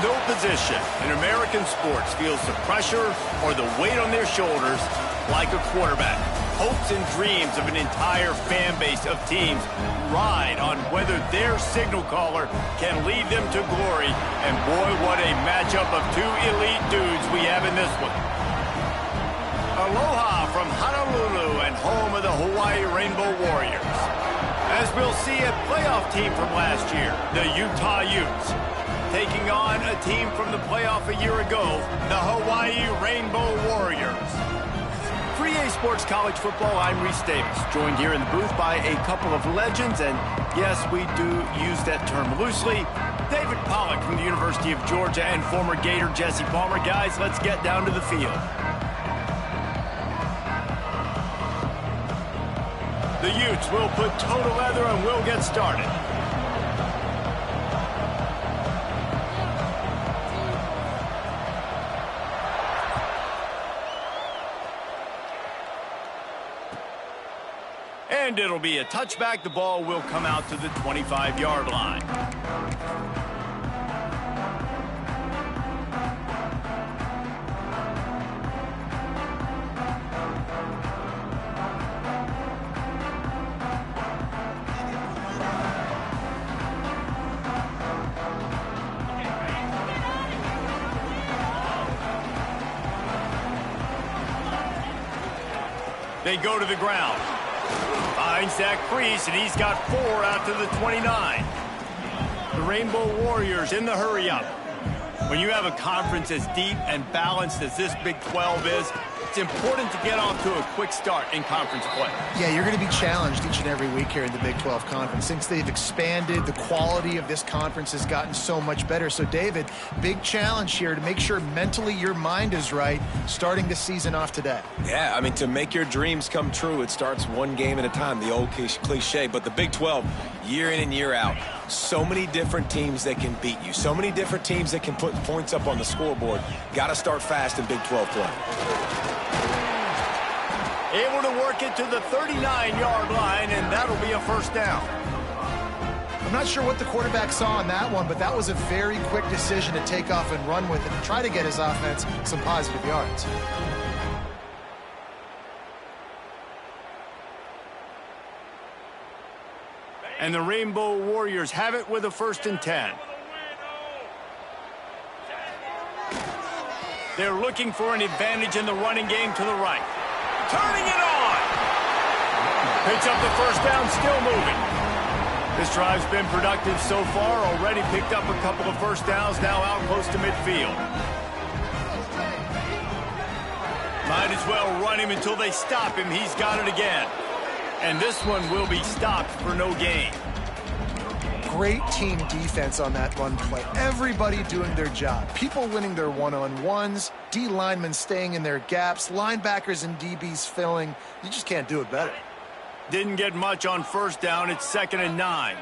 No position in American sports feels the pressure or the weight on their shoulders like a quarterback. Hopes and dreams of an entire fan base of teams ride on whether their signal caller can lead them to glory. And boy, what a matchup of two elite dudes we have in this one. Aloha from Honolulu and home of the Hawaii Rainbow Warriors. As we'll see, a playoff team from last year, the Utah Utes, taking on a team from the playoff a year ago, the Hawaii Rainbow Warriors. For EA Sports College Football, I'm Reese Davis, joined here in the booth by a couple of legends, and yes, we do use that term loosely. David Pollack from the University of Georgia and former Gator Jesse Palmer. Guys, let's get down to the field. The Utes will put toe to leather and we'll get started. And it'll be a touchback. The ball will come out to the 25-yard line. They go to the ground. Finds that crease, and he's got 4 out to the 29. The Rainbow Warriors in the hurry-up. When you have a conference as deep and balanced as this Big 12 is, it's important to get off to a quick start in conference play. Yeah, you're going to be challenged each and every week here in the Big 12 Conference. Since they've expanded, the quality of this conference has gotten so much better. So, David, big challenge here to make sure mentally your mind is right starting the season off today. Yeah, I mean, to make your dreams come true, it starts one game at a time, the old cliche. But the Big 12, year in and year out, so many different teams that can beat you, so many different teams that can put points up on the scoreboard. Got to start fast in Big 12 play. Able to work it to the 39-yard line, and that'll be a first down. I'm not sure what the quarterback saw on that one, but that was a very quick decision to take off and run with it and try to get his offense some positive yards. And the Rainbow Warriors have it with a 1st and 10. They're looking for an advantage in the running game to the right. Turning it on. Picks up the first down, still moving. This drive's been productive so far. Already picked up a couple of first downs, now out close to midfield. Might as well run him until they stop him. He's got it again. And this one will be stopped for no gain. Great team defense on that run play. Everybody doing their job. People winning their one-on-ones, D linemen staying in their gaps, linebackers and DBs filling. You just can't do it better. Didn't get much on first down. It's 2nd and 9.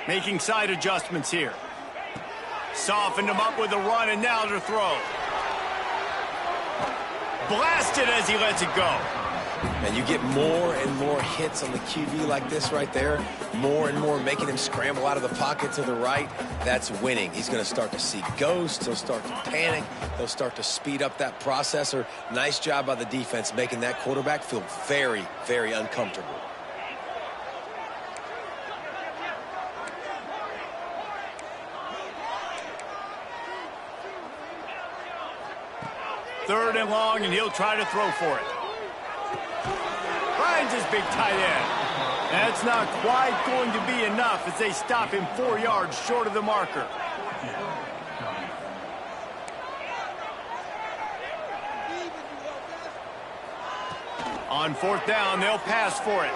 Making side adjustments here. Softened him up with a run, and now to throw. Blasted as he lets it go. And you get more and more hits on the QB like this right there, more and more making him scramble out of the pocket to the right. That's winning. He's going to start to see ghosts. He'll start to panic. He'll start to speed up that processor. Nice job by the defense making that quarterback feel very, very uncomfortable. Third and long, and he'll try to throw for it. Finds his big tight end. That's not quite going to be enough as they stop him 4 yards short of the marker. On 4th down, they'll pass for it.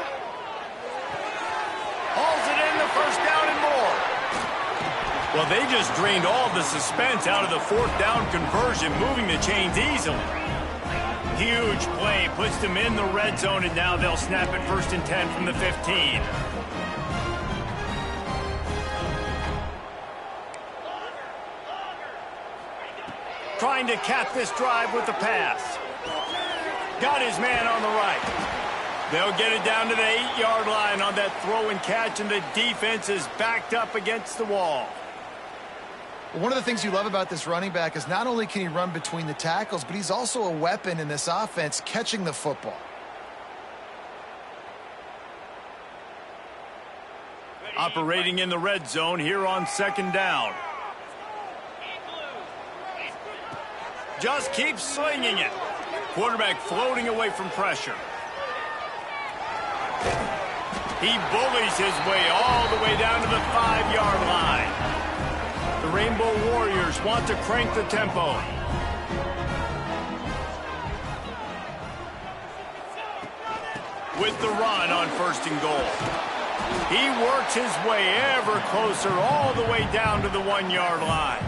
Hauls it in, the first down and more. Well, they just drained all the suspense out of the 4th down conversion, moving the chains easily. Huge play, puts them in the red zone, and now they'll snap it 1st and 10 from the 15. Trying to cap this drive with the pass. Got his man on the right. They'll get it down to the 8-yard line on that throw and catch, and the defense is backed up against the wall. One of the things you love about this running back is not only can he run between the tackles, but he's also a weapon in this offense catching the football. Operating in the red zone here on 2nd down. Just keeps slinging it. Quarterback floating away from pressure. He bullies his way all the way down to the 5-yard line. The Rainbow Warriors want to crank the tempo. With the run on 1st and goal. He works his way ever closer all the way down to the 1-yard line.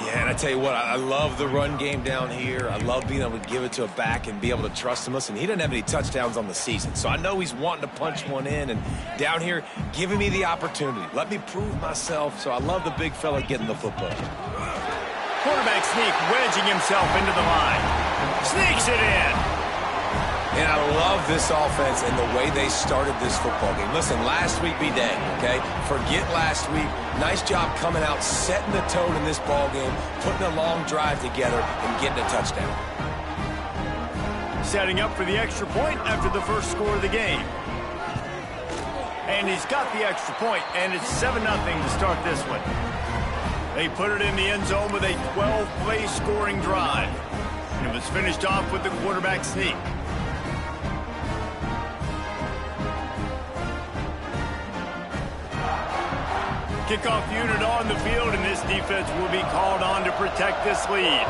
Yeah, and I tell you what, I love the run game down here. I love being able to give it to a back and be able to trust him. Listen, he doesn't have any touchdowns on the season, so I know he's wanting to punch one in. And down here, giving me the opportunity. Let me prove myself, so I love the big fella getting the football. Quarterback sneak, wedging himself into the line. Sneaks it in. And I love this offense and the way they started this football game. Listen, last week be dang, okay? Forget last week. Nice job coming out, setting the tone in this ball game, putting a long drive together, and getting a touchdown. Setting up for the extra point after the first score of the game. And he's got the extra point, and it's 7-0 to start this one. They put it in the end zone with a 12-play scoring drive. And it was finished off with the quarterback sneak. Kickoff unit on the field, and this defense will be called on to protect this lead.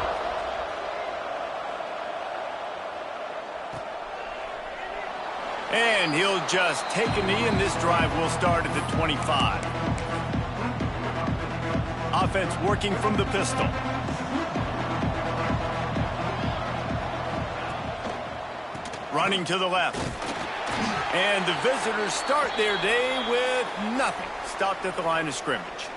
And he'll just take a knee, and this drive will start at the 25. Offense working from the pistol. Running to the left. And the visitors start their day with nothing. Stopped at the line of scrimmage.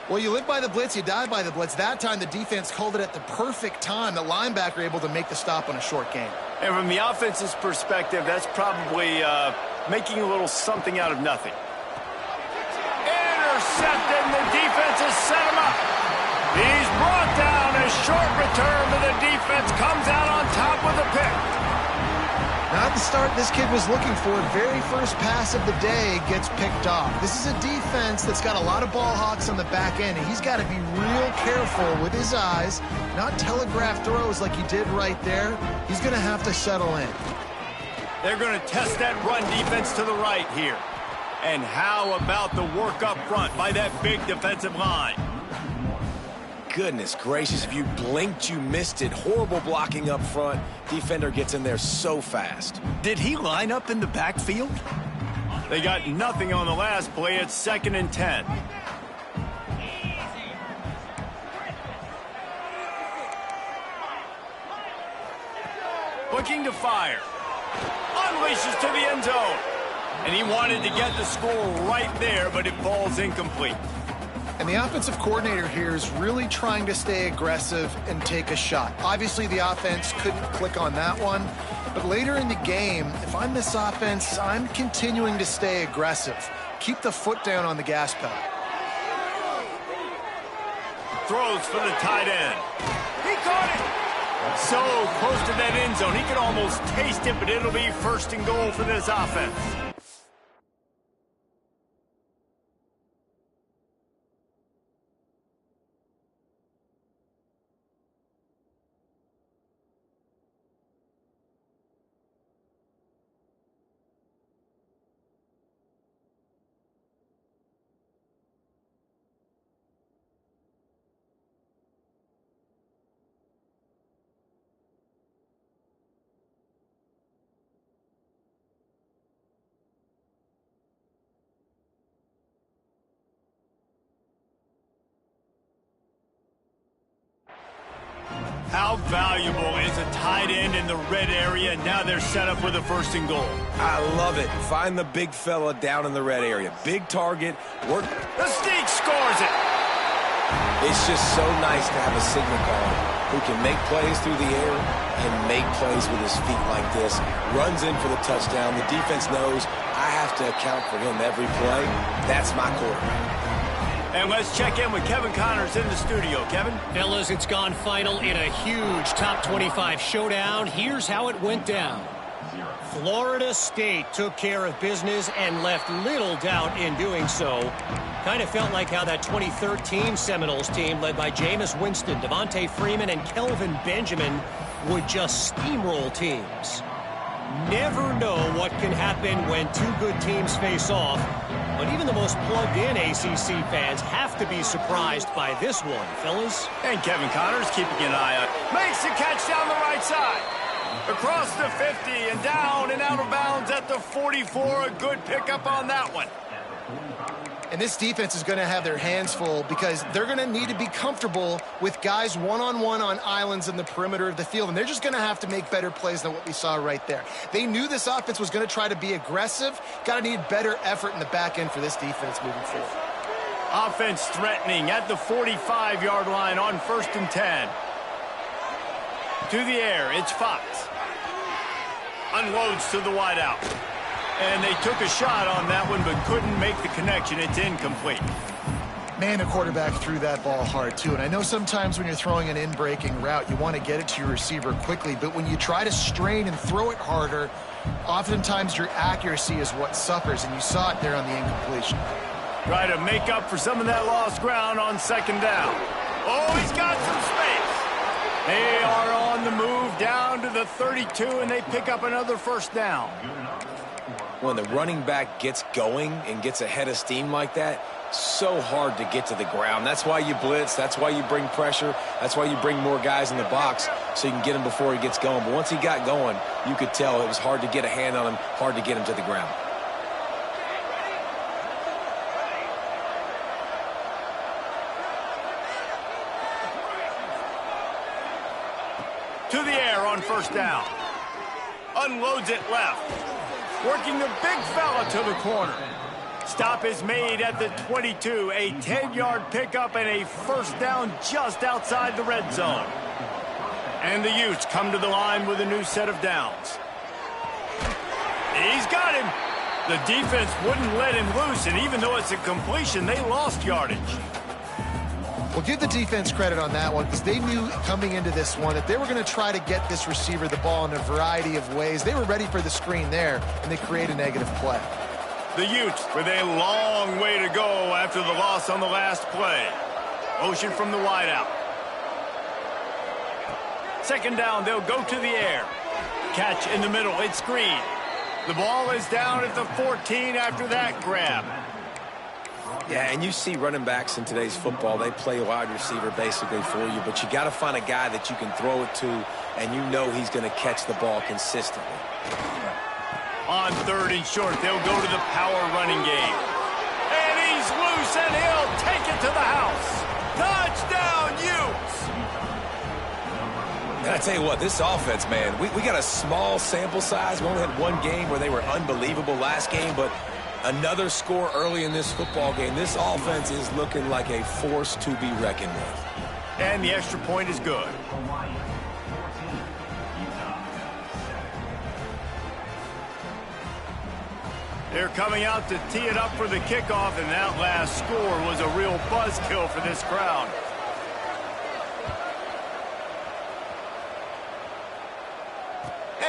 Well, you live by the blitz, you die by the blitz. That time the defense called it at the perfect time. The linebacker able to make the stop on a short gain. And from the offense's perspective, that's probably making a little something out of nothing. Intercepted, and the defense has set him up. He's brought down. A short return, but the defense comes out on top with a pick. Not the start this kid was looking for. Very first pass of the day gets picked off. This is a defense that's got a lot of ball hawks on the back end, and he's got to be real careful with his eyes, not telegraph throws like he did right there. He's going to have to settle in. They're going to test that run defense to the right here. And how about the work up front by that big defensive line? Goodness gracious, if you blinked, you missed it. Horrible blocking up front. Defender gets in there so fast. Did he line up in the backfield? They got nothing on the last play. It's 2nd and 10. Looking to fire. Unleashes to the end zone. And he wanted to get the score right there, but it falls incomplete. And the offensive coordinator here is really trying to stay aggressive and take a shot. Obviously, the offense couldn't click on that one. But later in the game, if I'm this offense, I'm continuing to stay aggressive. Keep the foot down on the gas pedal. Throws for the tight end. He caught it. So close to that end zone. He could almost taste it, but it'll be 1st and goal for this offense. How valuable is a tight end in the red area? Now they're set up with a 1st and goal. I love it. Find the big fella down in the red area. Big target. Work. The sneak scores it. It's just so nice to have a signal caller who can make plays through the air and make plays with his feet like this. Runs in for the touchdown. The defense knows I have to account for him every play. That's my quarterback. And let's check in with Kevin Connors in the studio. Kevin? Fellas, it's gone final in a huge top 25 showdown. Here's how it went down. Florida State took care of business and left little doubt in doing so. Kind of felt like how that 2013 Seminoles team led by Jameis Winston, Devontae Freeman, and Kelvin Benjamin would just steamroll teams. Never know what can happen when two good teams face off, but even the most plugged-in ACC fans have to be surprised by this one, fellas. And Kevin Connors keeping an eye on. Makes the catch down the right side. Across the 50 and down and out of bounds at the 44. A good pickup on that one. And this defense is going to have their hands full because they're going to need to be comfortable with guys one-on-one on islands in the perimeter of the field. And they're just going to have to make better plays than what we saw right there. They knew this offense was going to try to be aggressive. Got to need better effort in the back end for this defense moving forward. Offense threatening at the 45-yard line on 1st and 10. To the air, it's Fox. Unloads to the wideout. And they took a shot on that one, but couldn't make the connection. It's incomplete. Man, the quarterback threw that ball hard, too. And I know sometimes when you're throwing an in-breaking route, you want to get it to your receiver quickly. But when you try to strain and throw it harder, oftentimes your accuracy is what suffers. And you saw it there on the incompletion. Try to make up for some of that lost ground on 2nd down. Oh, he's got some space. They are on the move down to the 32, and they pick up another 1st down. When the running back gets going and gets ahead of steam like that, so hard to get to the ground. That's why you blitz. That's why you bring pressure. That's why you bring more guys in the box so you can get him before he gets going. But once he got going, you could tell it was hard to get a hand on him, hard to get him to the ground. To the air on 1st down. Unloads it left. Working the big fella to the corner. Stop is made at the 22. A 10-yard pickup and a 1st down just outside the red zone. And the Utes come to the line with a new set of downs. He's got him. The defense wouldn't let him loose, and even though it's a completion, they lost yardage. Well, give the defense credit on that one because they knew coming into this one that they were going to try to get this receiver the ball in a variety of ways. They were ready for the screen there, and they create a negative play. The Utes with a long way to go after the loss on the last play. Motion from the wideout. 2nd down, they'll go to the air. Catch in the middle, it's Green. The ball is down at the 14 after that grab. Yeah, and you see running backs in today's football, they play wide receiver basically for you, but you got to find a guy that you can throw it to, and you know he's going to catch the ball consistently. On 3rd and short, they'll go to the power running game. And he's loose, and he'll take it to the house. Touchdown, Utes! And I tell you what, this offense, man, we got a small sample size. We only had one game where they were unbelievable last game, but another score early in this football game. This offense is looking like a force to be reckoned with. And the extra point is good. They're coming out to tee it up for the kickoff, and that last score was a real buzzkill for this crowd.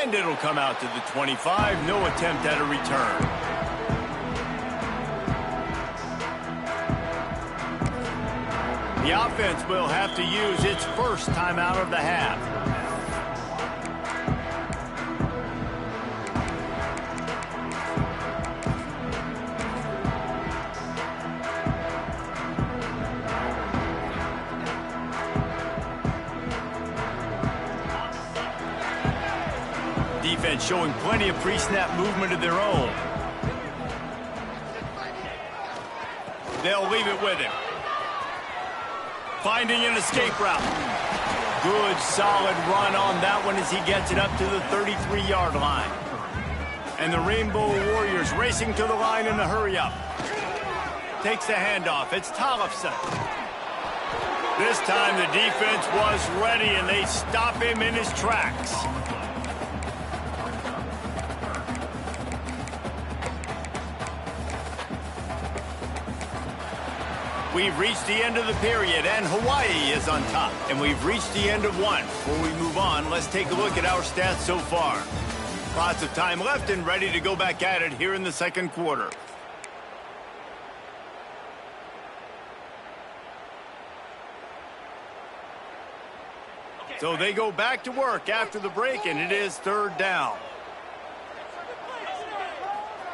And it'll come out to the 25. No attempt at a return. The offense will have to use its 1st time out of the half. Defense showing plenty of pre-snap movement of their own. They'll leave it with him. Finding an escape route. Good, solid run on that one as he gets it up to the 33-yard line. And the Rainbow Warriors racing to the line in a hurry-up. Takes the handoff. It's Tollefson. This time the defense was ready, and they stop him in his tracks. We've reached the end of the period, and Hawaii is on top. And we've reached the end of one. Before we move on, let's take a look at our stats so far. Lots of time left and ready to go back at it here in the second quarter. So they go back to work after the break, and it is third down.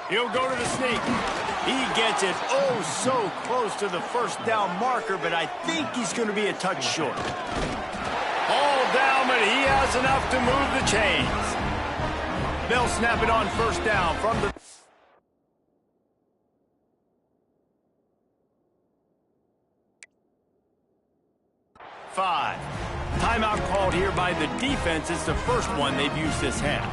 He'll go to the sneak. He gets it oh so close to the first down marker, but I think he's going to be a touch short. All down, but he has enough to move the chains. They'll snap it on first down from the... Five. Timeout called here by the defense. It's the first one they've used this half.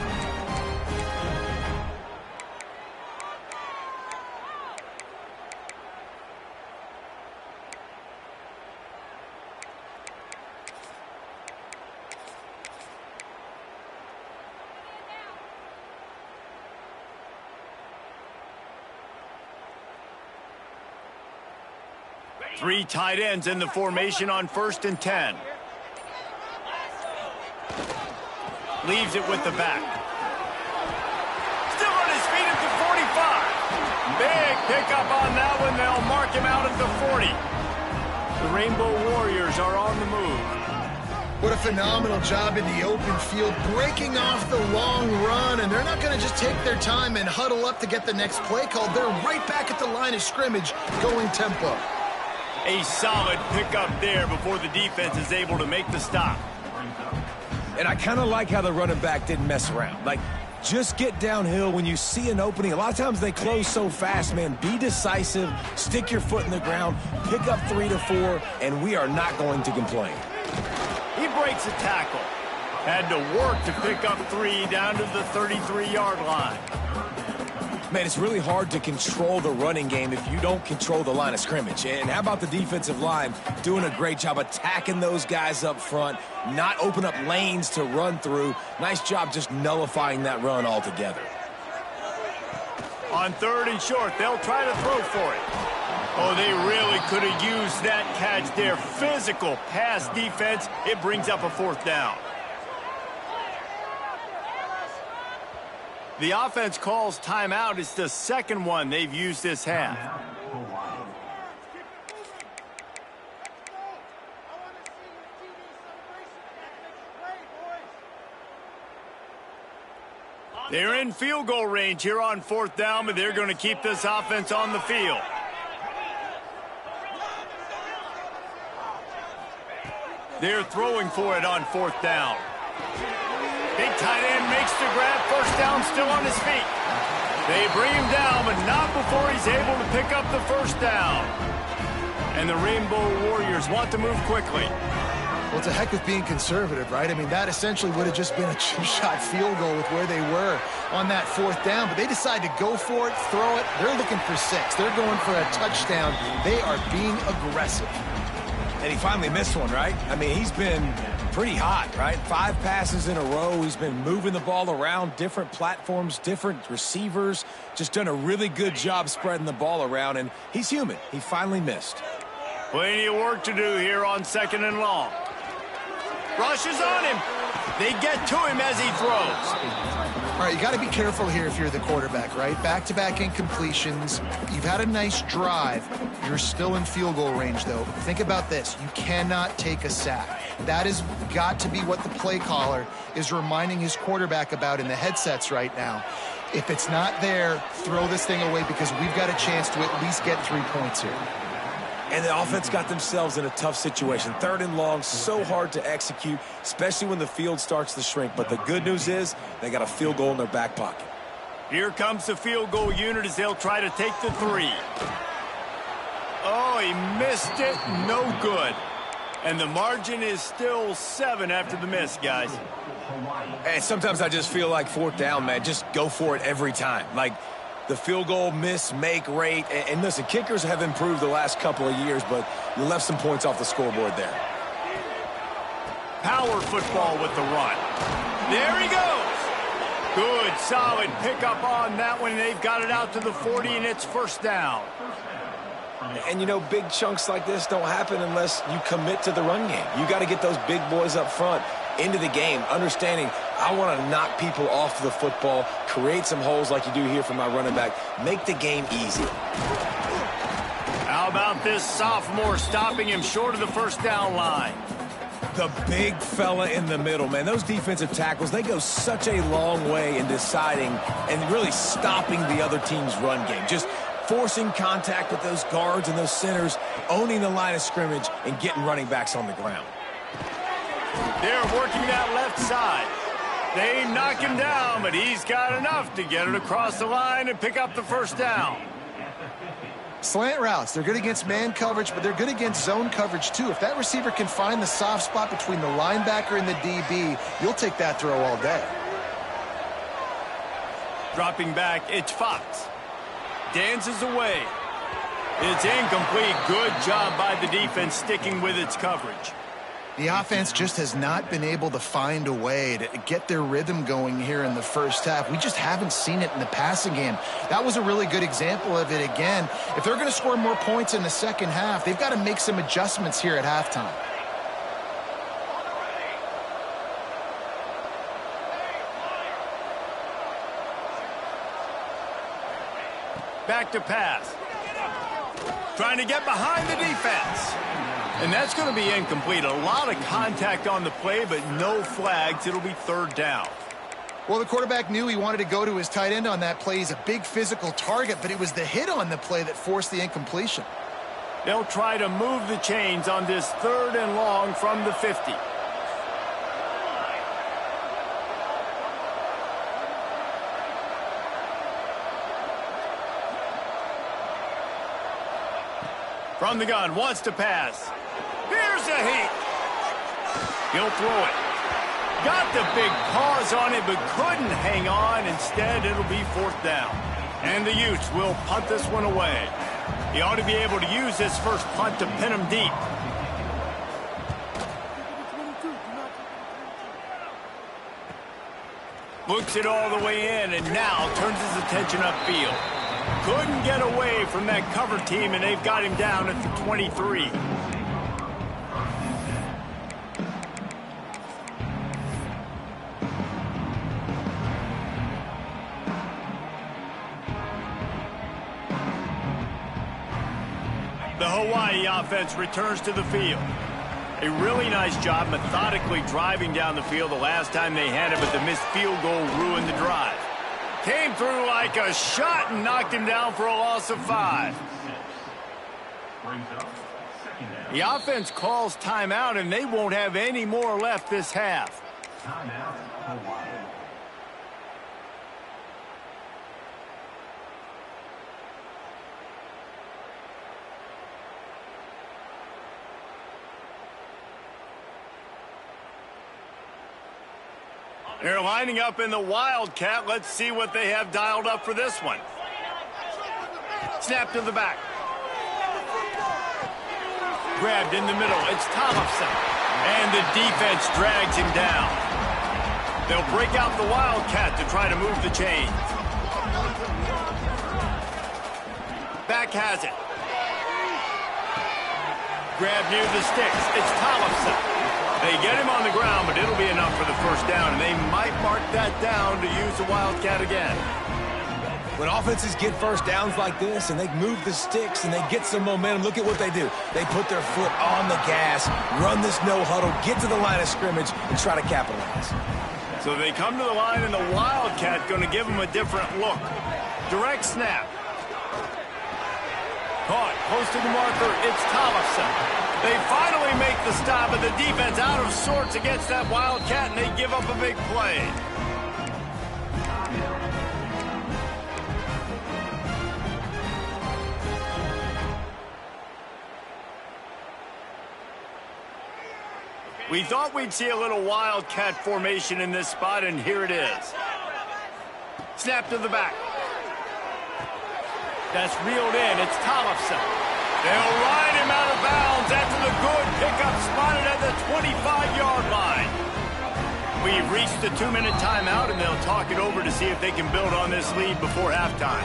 Three tight ends in the formation on 1st and 10. Leaves it with the back. Still on his feet at the 45. Big pickup on that one. They'll mark him out at the 40. The Rainbow Warriors are on the move. What a phenomenal job in the open field, breaking off the long run, and they're not going to just take their time and huddle up to get the next play called. They're right back at the line of scrimmage, going tempo. A solid pickup there before the defense is able to make the stop. And I kind of like how the running back didn't mess around. Like, just get downhill when you see an opening. A lot of times they close so fast, man. Be decisive, stick your foot in the ground, pick up 3 to 4, and we are not going to complain. He breaks a tackle. Had to work to pick up 3 down to the 33-yard line. Man, it's really hard to control the running game if you don't control the line of scrimmage. And how about the defensive line doing a great job attacking those guys up front, not open up lanes to run through. Nice job just nullifying that run altogether. On 3rd and short, they'll try to throw for it. Oh, they really could have used that catch there. Physical pass defense. It brings up a 4th down. The offense calls timeout. It's the second one they've used this half. They're in field goal range here on 4th down, but they're going to keep this offense on the field. They're throwing for it on 4th down. Big tight end makes the grab. First down, still on his feet. They bring him down, but not before he's able to pick up the first down. And the Rainbow Warriors want to move quickly. Well, it's a heck of being conservative, right? I mean, that essentially would have just been a chip-shot field goal with where they were on that 4th down. But they decide to go for it, throw it. They're looking for 6. They're going for a touchdown. They are being aggressive. And he finally missed one, right? I mean, he's been pretty hot, right? 5 passes in a row. He's been moving the ball around, different platforms, different receivers. Just done a really good job spreading the ball around, and he's human. He finally missed. Plenty of work to do here on 2nd and long. Rushes on him. They get to him as he throws. All right, you got to be careful here if you're the quarterback, right? Back-to-back incompletions. You've had a nice drive. You're still in field goal range, though. Think about this. You cannot take a sack. That has got to be what the play caller is reminding his quarterback about in the headsets right now. If it's not there, throw this thing away because we've got a chance to at least get 3 points here. And the offense got themselves in a tough situation. 3rd and long, so hard to execute, especially when the field starts to shrink. But the good news is they got a field goal in their back pocket. Here comes the field goal unit as they'll try to take the 3. Oh, he missed it. No good. And the margin is still 7 after the miss, guys. And sometimes I just feel like 4th down, man, just go for it every time. Like, the field goal miss-make rate. And listen, kickers have improved the last couple of years, but you left some points off the scoreboard there. Power football with the run. There he goes. Good, solid pickup on that one. They've got it out to the 40, and it's first down. And, you know, big chunks like this don't happen unless you commit to the run game. You got to get those big boys up front into the game, understanding I want to knock people off the football, create some holes like you do here for my running back, make the game easy. How about this sophomore stopping him short of the first down line? The big fella in the middle, man. Those defensive tackles, they go such a long way in deciding and really stopping the other team's run game. Just forcing contact with those guards and those centers, owning the line of scrimmage, and getting running backs on the ground. They're working that left side. They knock him down, but he's got enough to get it across the line and pick up the first down. Slant routes, they're good against man coverage, but they're good against zone coverage too. If that receiver can find the soft spot between the linebacker and the DB, you'll take that throw all day. Dropping back, it's Fox. Dances away. It's incomplete. Good job by the defense sticking with its coverage. The offense just has not been able to find a way to get their rhythm going here in the first half. We just haven't seen it in the passing game. That was a really good example of it again. If they're going to score more points in the second half, they've got to make some adjustments here at halftime. Back to pass. Trying to get behind the defense. And that's going to be incomplete. A lot of contact on the play, but no flags. It'll be third down. Well, the quarterback knew he wanted to go to his tight end on that play. He's a big physical target, but it was the hit on the play that forced the incompletion. They'll try to move the chains on this third and long from the 50. From the gun, wants to pass. Here's a heat. He'll throw it. Got the big pause on it, but couldn't hang on. Instead, it'll be fourth down. And the Utes will punt this one away. He ought to be able to use this first punt to pin him deep. Looks it all the way in, and now turns his attention upfield. Couldn't get away from that cover team, and they've got him down at the 23. The Hawaii offense returns to the field. A really nice job methodically driving down the field the last time they had it, but the missed field goal ruined the drive. Came through like a shot and knocked him down for a loss of 5. The offense calls timeout, and they won't have any more left this half. They're lining up in the Wildcat. Let's see what they have dialed up for this one. Snap to the back. Grabbed in the middle. It's Tollefson. And the defense drags him down. They'll break out the Wildcat to try to move the chains. Back has it. Grab near the sticks. It's Tollefson. They get him on the ground, but it'll be enough for the first down, and they might mark that down to use the Wildcat again. When offenses get first downs like this and they move the sticks and they get some momentum, look at what they do. They put their foot on the gas, run this no huddle, get to the line of scrimmage, and try to capitalize. So they come to the line, and the Wildcat going to give them a different look. Direct snap. Caught, close to the marker, it's Tollefson. They finally make the stop, and the defense out of sorts against that Wildcat, and they give up a big play. We thought we'd see a little Wildcat formation in this spot, and here it is. Snap to the back. That's reeled in. It's Tollefson. They'll ride him out of bounds after the good pickup spotted at the 25-yard line. We've reached the 2-minute timeout, and they'll talk it over to see if they can build on this lead before halftime.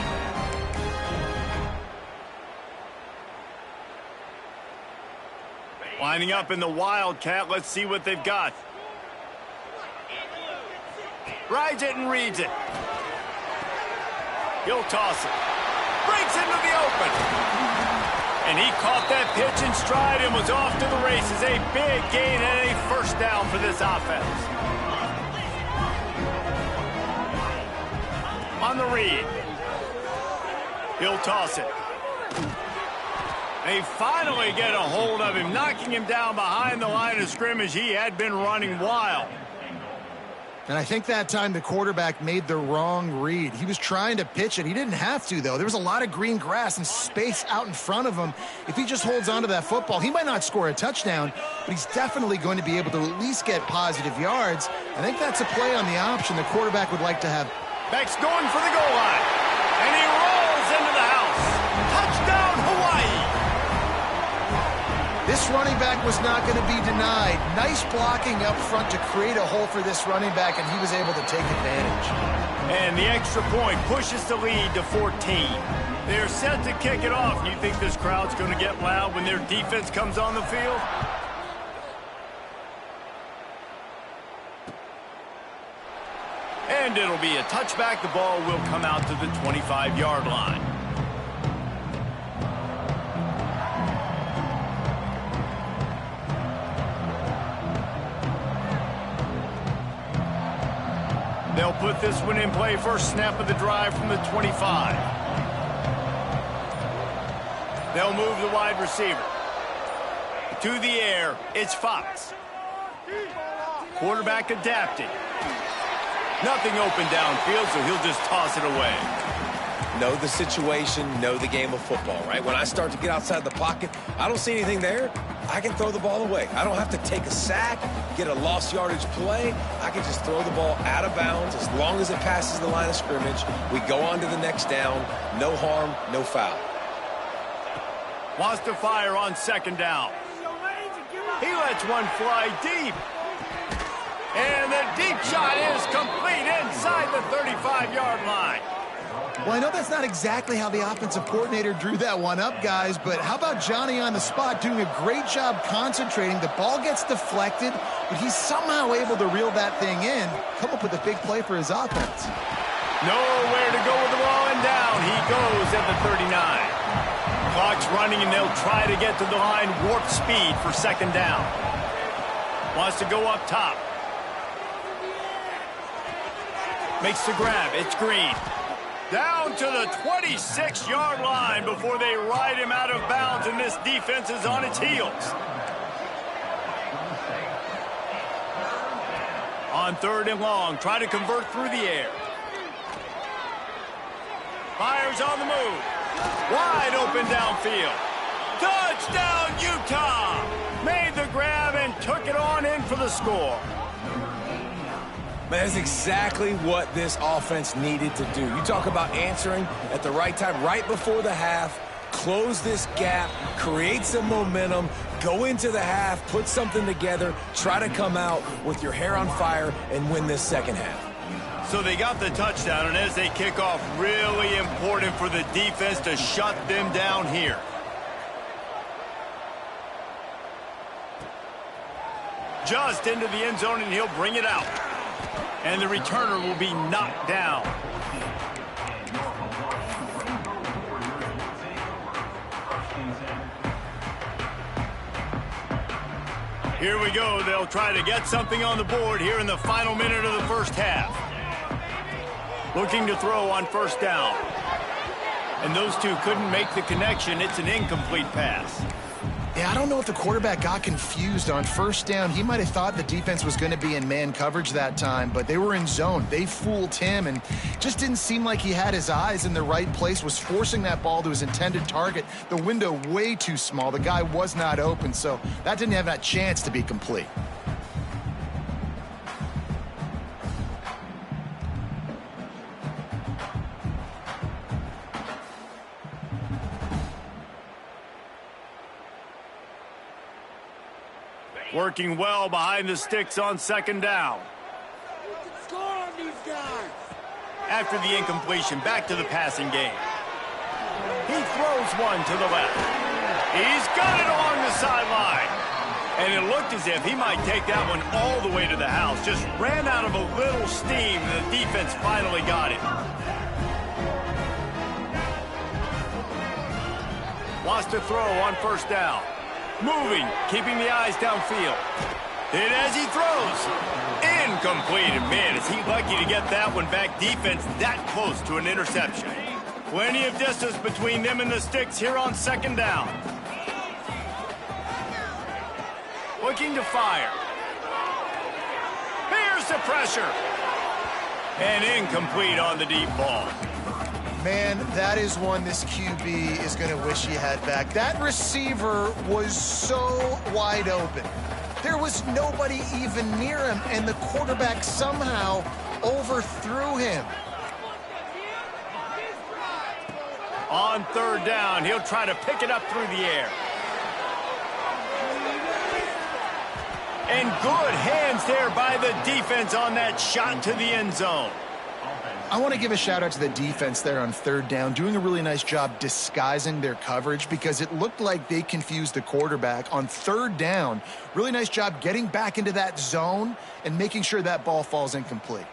Lining up in the Wildcat. Let's see what they've got. Rides it and reads it. He'll toss it. Breaks into the open. And he caught that pitch in stride and was off to the races. A big gain and a first down for this offense. On the read. He'll toss it. They finally get a hold of him, knocking him down behind the line of scrimmage. He had been running wild. And I think that time the quarterback made the wrong read. He was trying to pitch it. He didn't have to, though. There was a lot of green grass and space out in front of him. If he just holds on to that football, he might not score a touchdown, but he's definitely going to be able to at least get positive yards. I think that's a play on the option the quarterback would like to have. Beck's going for the goal line. And he rolls into the house. Touchdown, Hawaii! This running back was not going to be denied. Nice blocking up front to create a hole for this running back, and he was able to take advantage. And the extra point pushes the lead to 14. They're set to kick it off. You think this crowd's going to get loud when their defense comes on the field? And it'll be a touchback. The ball will come out to the 25-yard line. They'll put this one in play. First snap of the drive from the 25. They'll move the wide receiver. To the air, it's Fox. Quarterback adapting. Nothing open downfield, so he'll just toss it away. Know the situation, know the game of football, right? When I start to get outside the pocket, I don't see anything there, I can throw the ball away. I don't have to take a sack, get a lost yardage play. I can just throw the ball out of bounds as long as it passes the line of scrimmage. We go on to the next down. No harm, no foul. Wants to fire on second down. He lets one fly deep. And the deep shot is complete inside the 35-yard line. Well, I know that's not exactly how the offensive coordinator drew that one up, guys, but how about Johnny on the spot doing a great job concentrating? The ball gets deflected, but he's somehow able to reel that thing in, come up with a big play for his offense. Nowhere to go with the ball, and down he goes at the 39. Clock's running, and they'll try to get to the line, warp speed for second down. Wants to go up top. Makes the grab. It's Green. Down to the 26-yard line before they ride him out of bounds, and this defense is on its heels. On third and long, try to convert through the air. Fires on the move. Wide open downfield. Touchdown, Utah! Made the grab and took it on in for the score. Man, that's exactly what this offense needed to do. You talk about answering at the right time, right before the half, close this gap, create some momentum, go into the half, put something together, try to come out with your hair on fire and win this second half. So they got the touchdown, and as they kick off, really important for the defense to shut them down here. Just into the end zone, and he'll bring it out. And the returner will be knocked down. Here we go. They'll try to get something on the board here in the final minute of the first half. Looking to throw on first down. And those two couldn't make the connection. It's an incomplete pass. Yeah, I don't know if the quarterback got confused on first down. He might have thought the defense was going to be in man coverage that time, but they were in zone. They fooled him, and just didn't seem like he had his eyes in the right place, was forcing that ball to his intended target. The window way too small. The guy was not open, so that didn't have that chance to be complete. Working well behind the sticks on second down. After the incompletion, back to the passing game. He throws one to the left. He's got it along the sideline. And it looked as if he might take that one all the way to the house. Just ran out of a little steam, and the defense finally got it. Lost to throw on first down. Moving, keeping the eyes downfield. Hit as he throws. Incomplete. And man, is he lucky to get that one back. Defense that close to an interception. Plenty of distance between them and the sticks here on second down. Looking to fire. Here's the pressure. And incomplete on the deep ball. Man, that is one this QB is going to wish he had back. That receiver was so wide open. There was nobody even near him, and the quarterback somehow overthrew him. On third down, he'll try to pick it up through the air. And good hands there by the defense on that shot to the end zone. I want to give a shout out to the defense there on third down, doing a really nice job disguising their coverage because it looked like they confused the quarterback on third down. Really nice job getting back into that zone and making sure that ball falls incomplete.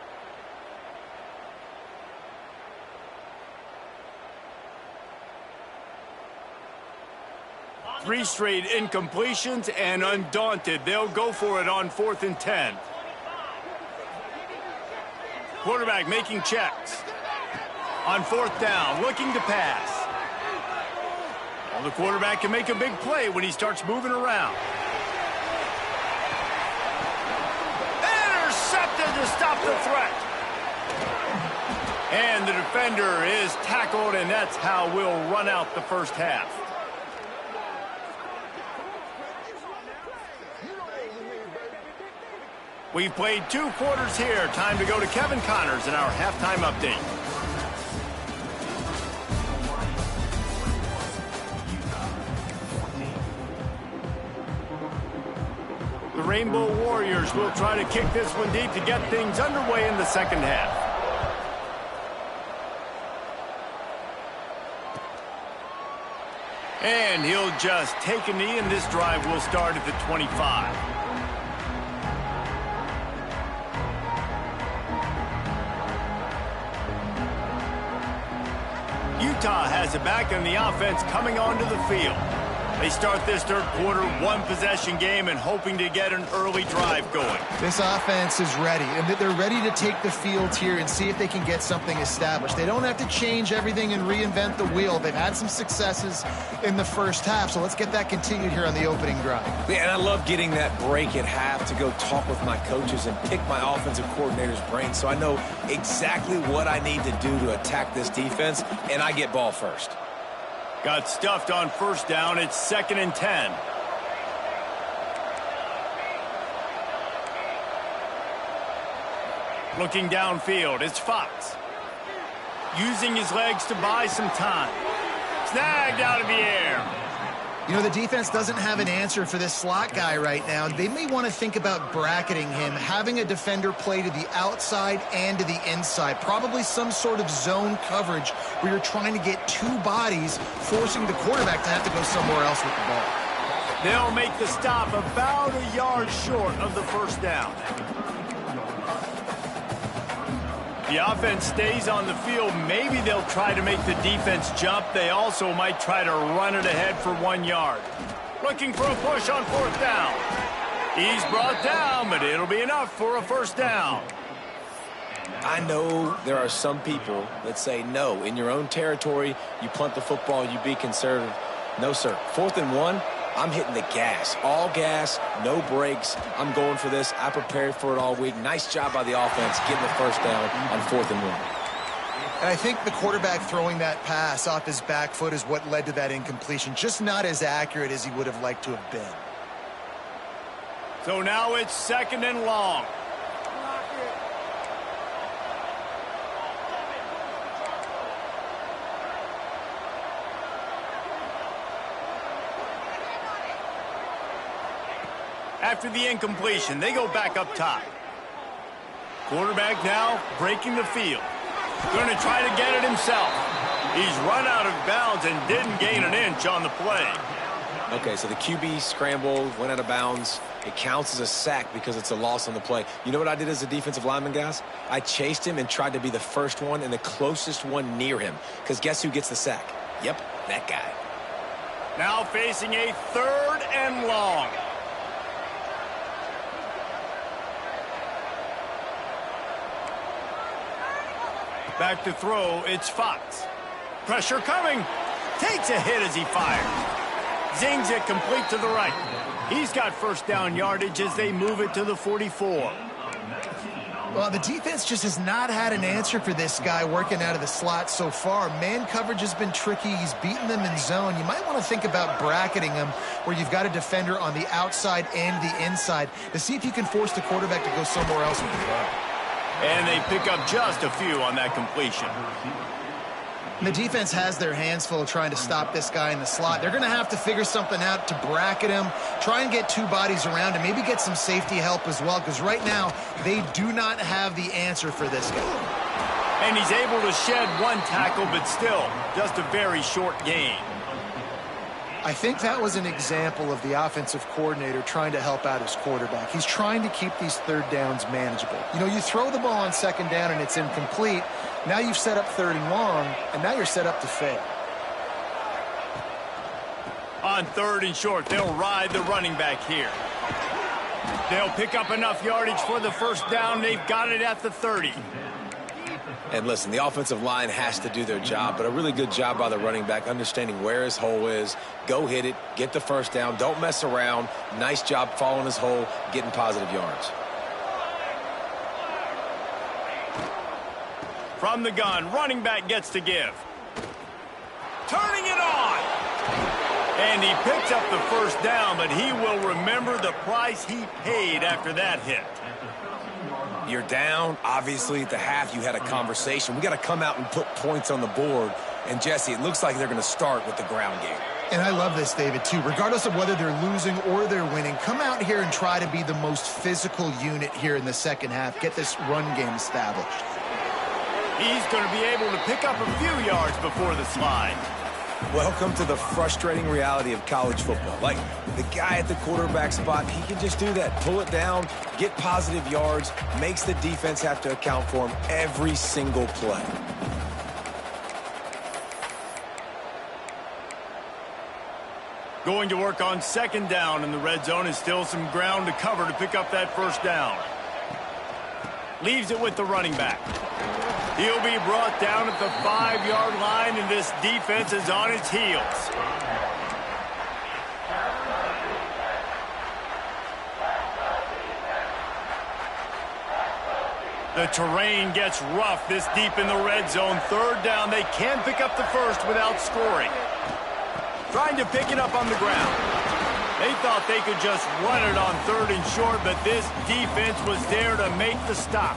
Three straight incompletions, and undaunted, they'll go for it on 4th and 10. Quarterback making checks. On 4th down, looking to pass. Well, the quarterback can make a big play when he starts moving around. Intercepted to stop the threat. And the defender is tackled, and that's how we'll run out the first half. We've played 2 quarters here. Time to go to Kevin Connors in our halftime update. The Rainbow Warriors will try to kick this one deep to get things underway in the second half. And he'll just take a knee, and this drive will start at the 25. Utah has it back, and the offense coming onto the field. They start this third quarter one-possession game and hoping to get an early drive going. This offense is ready, and they're ready to take the field here and see if they can get something established. They don't have to change everything and reinvent the wheel. They've had some successes in the first half, so let's get that continued here on the opening drive. Yeah, and I love getting that break at half to go talk with my coaches and pick my offensive coordinator's brain so I know exactly what I need to do to attack this defense, and I get ball first. Got stuffed on first down. It's 2nd and 10. Looking downfield, it's Fox. Using his legs to buy some time. Snagged out of the air. You know, the defense doesn't have an answer for this slot guy right now. They may want to think about bracketing him, having a defender play to the outside and to the inside. Probably some sort of zone coverage where you're trying to get 2 bodies, forcing the quarterback to have to go somewhere else with the ball. They'll make the stop about a yard short of the first down. The offense stays on the field. Maybe they'll try to make the defense jump. They also might try to run it ahead for 1 yard. Looking for a push on 4th down. He's brought down, but it'll be enough for a first down. I know there are some people that say, no, in your own territory, you punt the football, you be conservative. No, sir. 4th and 1, I'm hitting the gas. All gas, no brakes. I'm going for this. I prepared for it all week. Nice job by the offense getting the first down on 4th and 1. And I think the quarterback throwing that pass off his back foot is what led to that incompletion. Just not as accurate as he would have liked to have been. So now it's 2nd and long. After the incompletion, they go back up top. Quarterback now breaking the field. Going to try to get it himself. He's run out of bounds and didn't gain an inch on the play. Okay, so the QB scrambled, went out of bounds. It counts as a sack because it's a loss on the play. You know what I did as a defensive lineman, guys? I chased him and tried to be the first one and the closest one near him. Because guess who gets the sack? Yep, that guy. Now facing a 3rd and long. Back to throw, it's Fox. Pressure coming. Takes a hit as he fires. Zings it complete to the right. He's got first down yardage as they move it to the 44. Well, the defense just has not had an answer for this guy working out of the slot so far. Man coverage has been tricky. He's beaten them in zone. You might want to think about bracketing him where you've got a defender on the outside and the inside to see if you can force the quarterback to go somewhere else with the throw. And they pick up just a few on that completion. The defense has their hands full trying to stop this guy in the slot. They're going to have to figure something out to bracket him, try and get 2 bodies around him, maybe get some safety help as well, because right now they do not have the answer for this guy. And he's able to shed 1 tackle, but still just a very short gain. I think that was an example of the offensive coordinator trying to help out his quarterback. He's trying to keep these 3rd downs manageable. You know, you throw the ball on 2nd down and it's incomplete. Now you've set up 3rd and long, and now you're set up to fail. On 3rd and short, they'll ride the running back here. They'll pick up enough yardage for the first down. They've got it at the 30. And listen, the offensive line has to do their job, but a really good job by the running back understanding where his hole is. Go hit it, get the first down, don't mess around. Nice job following his hole, getting positive yards. From the gun, running back gets to give. Turning it on. And he picks up the first down, but he will remember the price he paid after that hit. You're down. Obviously, at the half, you had a conversation. We got to come out and put points on the board. And, Jesse, it looks like they're going to start with the ground game. And I love this, David, too. Regardless of whether they're losing or they're winning, come out here and try to be the most physical unit here in the second half. Get this run game established. He's going to be able to pick up a few yards before the slide. Welcome to the frustrating reality of college football. Like, the guy at the quarterback spot, he can just do that. Pull it down, get positive yards, makes the defense have to account for him every single play. Going to work on 2nd down in the red zone, and still some ground to cover to pick up that first down. Leaves it with the running back. He'll be brought down at the 5-yard line, and this defense is on its heels. The terrain gets rough this deep in the red zone. 3rd down, they can pick up the first without scoring. Trying to pick it up on the ground. They thought they could just run it on 3rd and short, but this defense was there to make the stop.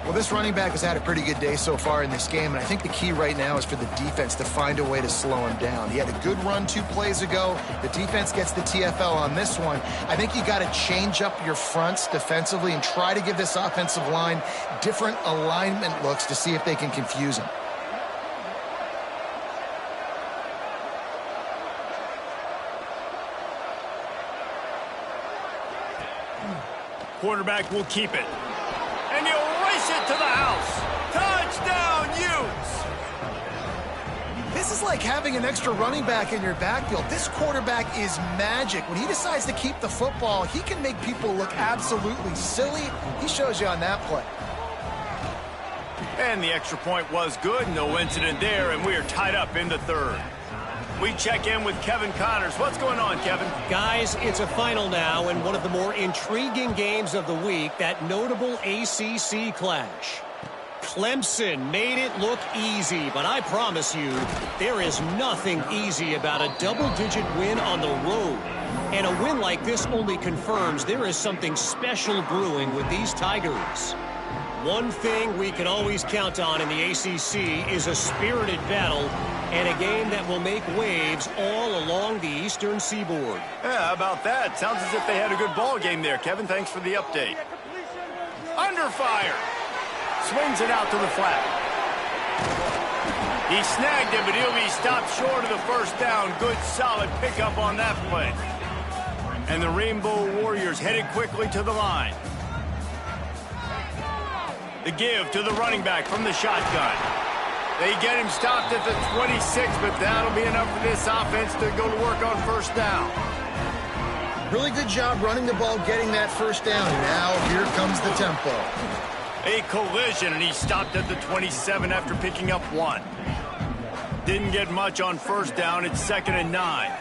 Well, this running back has had a pretty good day so far in this game, and I think the key right now is for the defense to find a way to slow him down. He had a good run 2 plays ago. The defense gets the TFL on this one. I think you got to change up your fronts defensively and try to give this offensive line different alignment looks to see if they can confuse him. Quarterback will keep it. And he'll race it to the house. Touchdown, Utes! This is like having an extra running back in your backfield. This quarterback is magic. When he decides to keep the football, he can make people look absolutely silly. He shows you on that play. And the extra point was good. No incident there, and we are tied up in the 3rd. We check in with Kevin Connors. What's going on, Kevin? Guys, it's a final now, and one of the more intriguing games of the week, that notable ACC clash. Clemson made it look easy, but I promise you, there is nothing easy about a double-digit win on the road. And a win like this only confirms there is something special brewing with these Tigers. One thing we can always count on in the ACC is a spirited battle and a game that will make waves all along the eastern seaboard. Yeah, how about that? Sounds as if they had a good ball game there, Kevin. Thanks for the update. Under fire. Swings it out to the flat. He snagged it, but he'll be stopped short of the first down. Good, solid pickup on that play. And the Rainbow Warriors headed quickly to the line. The give to the running back from the shotgun. They get him stopped at the 26, but that'll be enough for this offense to go to work on first down. Really good job running the ball, getting that first down. Now here comes the tempo. A collision, and he stopped at the 27 after picking up 1. Didn't get much on first down. It's 2nd and 9.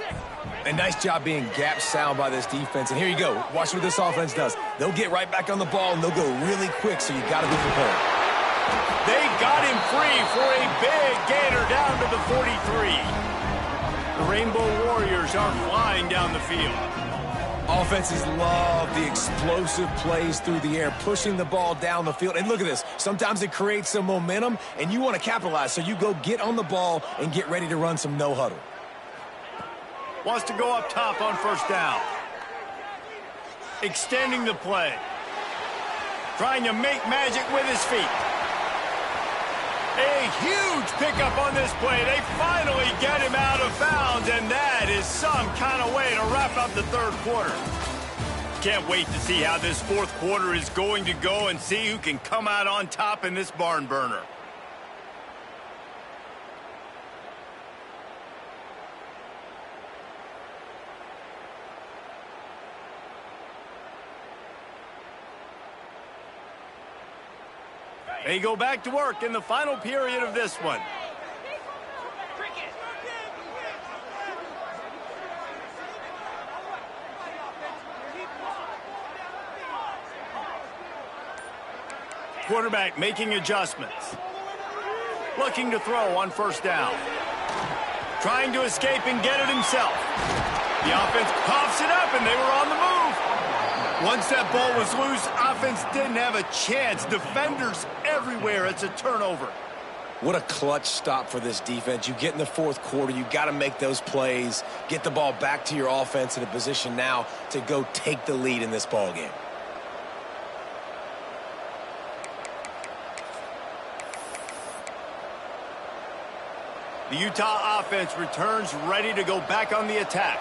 A nice job being gap sound by this defense. And here you go. Watch what this offense does. They'll get right back on the ball, and they'll go really quick, so you got to be prepared. They got him free for a big gainer down to the 43. The Rainbow Warriors are flying down the field. Offenses love the explosive plays through the air, pushing the ball down the field. And look at this. Sometimes it creates some momentum, and you want to capitalize. So you go get on the ball and get ready to run some no-huddle. Wants to go up top on first down. Extending the play. Trying to make magic with his feet. A huge pickup on this play. They finally get him out of bounds, and that is some kind of way to wrap up the third quarter. Can't wait to see how this fourth quarter is going to go and see who can come out on top in this barn burner. They go back to work in the final period of this one. Quarterback making adjustments. Looking to throw on first down. Trying to escape and get it himself. The offense pops it up, and they were on the move. Once that ball was loose, offense didn't have a chance. Defenders everywhere. It's a turnover. What a clutch stop for this defense. You get in the fourth quarter, you got to make those plays, get the ball back to your offense in a position now to go take the lead in this ball game. The Utah offense returns ready to go back on the attack.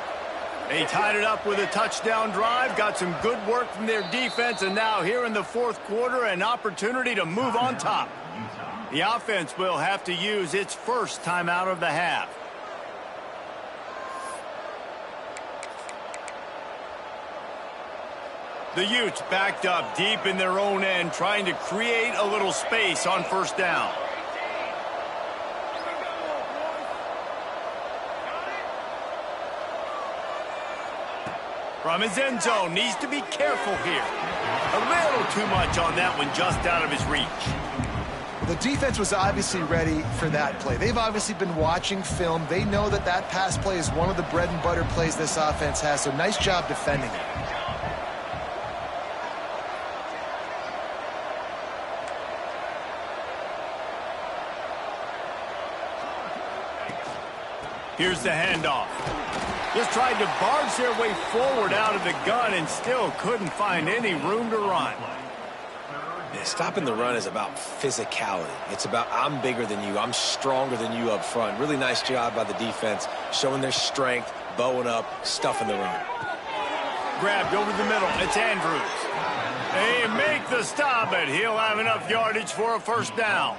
They tied it up with a touchdown drive, got some good work from their defense, and now here in the fourth quarter, an opportunity to move on top. The offense will have to use its first timeout of the half. The Utes backed up deep in their own end, trying to create a little space on first down. From his end zone, needs to be careful here. A little too much on that one, just out of his reach. The defense was obviously ready for that play. They've obviously been watching film. They know that that pass play is one of the bread and butter plays this offense has, so nice job defending it. Here's the handoff. Just tried to barge their way forward out of the gun and still couldn't find any room to run. Yeah, stopping the run is about physicality. It's about I'm bigger than you, I'm stronger than you up front. Really nice job by the defense, showing their strength, bowing up, stuffing the run. Grabbed over the middle. It's Andrews. They make the stop, but he'll have enough yardage for a first down.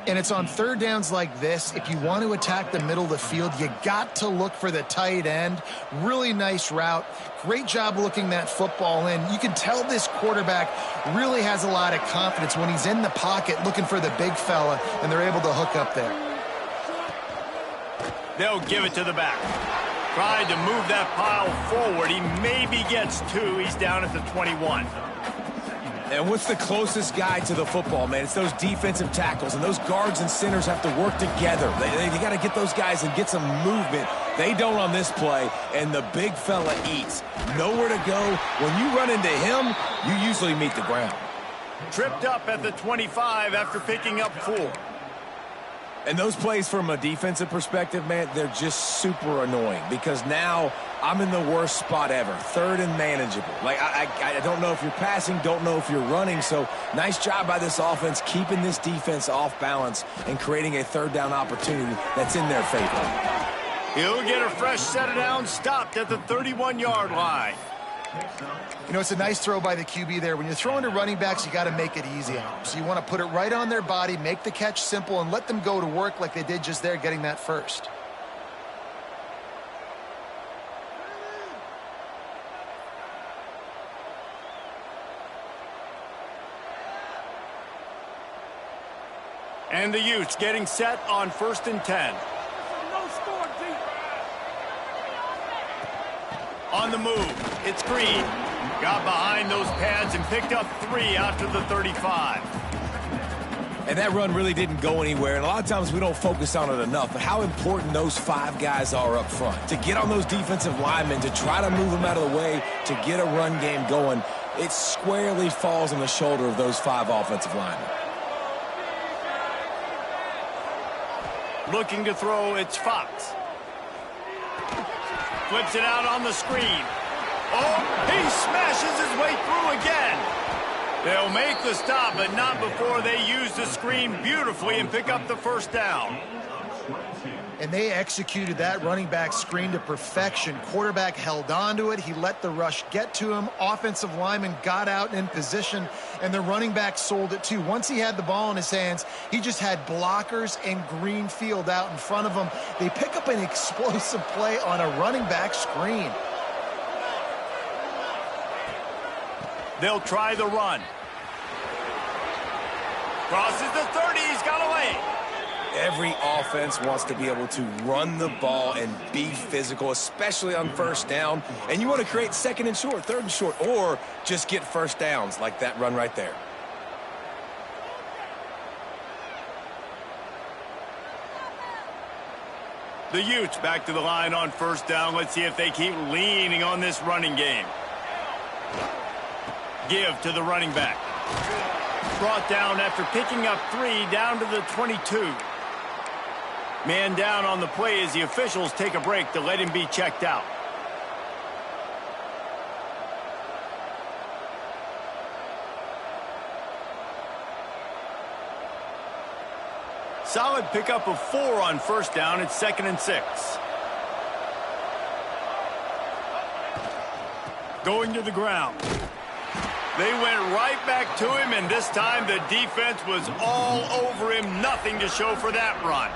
And it's on third downs like this. If you want to attack the middle of the field, you got to look for the tight end. Really nice route. Great job looking that football in. You can tell this quarterback really has a lot of confidence when he's in the pocket looking for the big fella, and they're able to hook up there. They'll give it to the back. Tried to move that pile forward. He maybe gets two. He's down at the 21. And what's the closest guy to the football, man? It's those defensive tackles, and those guards and centers have to work together. They got to get those guys and get some movement. They don't on this play, and the big fella eats. Nowhere to go. When you run into him, you usually meet the ground. Tripped up at the 25 after picking up 4. And those plays from a defensive perspective, man, they're just super annoying because now I'm in the worst spot ever, third and manageable. Like, I don't know if you're passing, don't know if you're running. So nice job by this offense keeping this defense off balance and creating a third down opportunity that's in their favor. He'll get a fresh set of downs stopped at the 31-yard line. You know, it's a nice throw by the QB there. When you're throwing to running backs, you got to make it easy on them. So you want to put it right on their body, make the catch simple, and let them go to work like they did just there, getting that first. And the Utes getting set on 1st and 10. On the move, it's Green. Got behind those pads and picked up 3 after the 35. And that run really didn't go anywhere. And a lot of times we don't focus on it enough. But how important those 5 guys are up front. To get on those defensive linemen, to try to move them out of the way, to get a run game going, it squarely falls on the shoulder of those 5 offensive linemen. Looking to throw, it's Fox. Flips it out on the screen. Oh, he smashes his way through again. They'll make the stop, but not before they use the screen beautifully and pick up the first down. And they executed that running back screen to perfection. Quarterback held on to it. He let the rush get to him. Offensive lineman got out in position, and the running back sold it too. Once he had the ball in his hands, he just had blockers and green field out in front of him. They pick up an explosive play on a running back screen. They'll try the run. Crosses the 30. He's got a lane. Every offense wants to be able to run the ball and be physical, especially on first down. And you want to create 2nd and short, 3rd and short, or just get first downs like that run right there. The Utes back to the line on 1st down. Let's see if they keep leaning on this running game. Give to the running back. Brought down after picking up 3 down to the 22. Man down on the play as the officials take a break to let him be checked out. Solid pickup of 4 on 1st down. It's 2nd and 6. Going to the ground. They went right back to him, and this time the defense was all over him. Nothing to show for that run.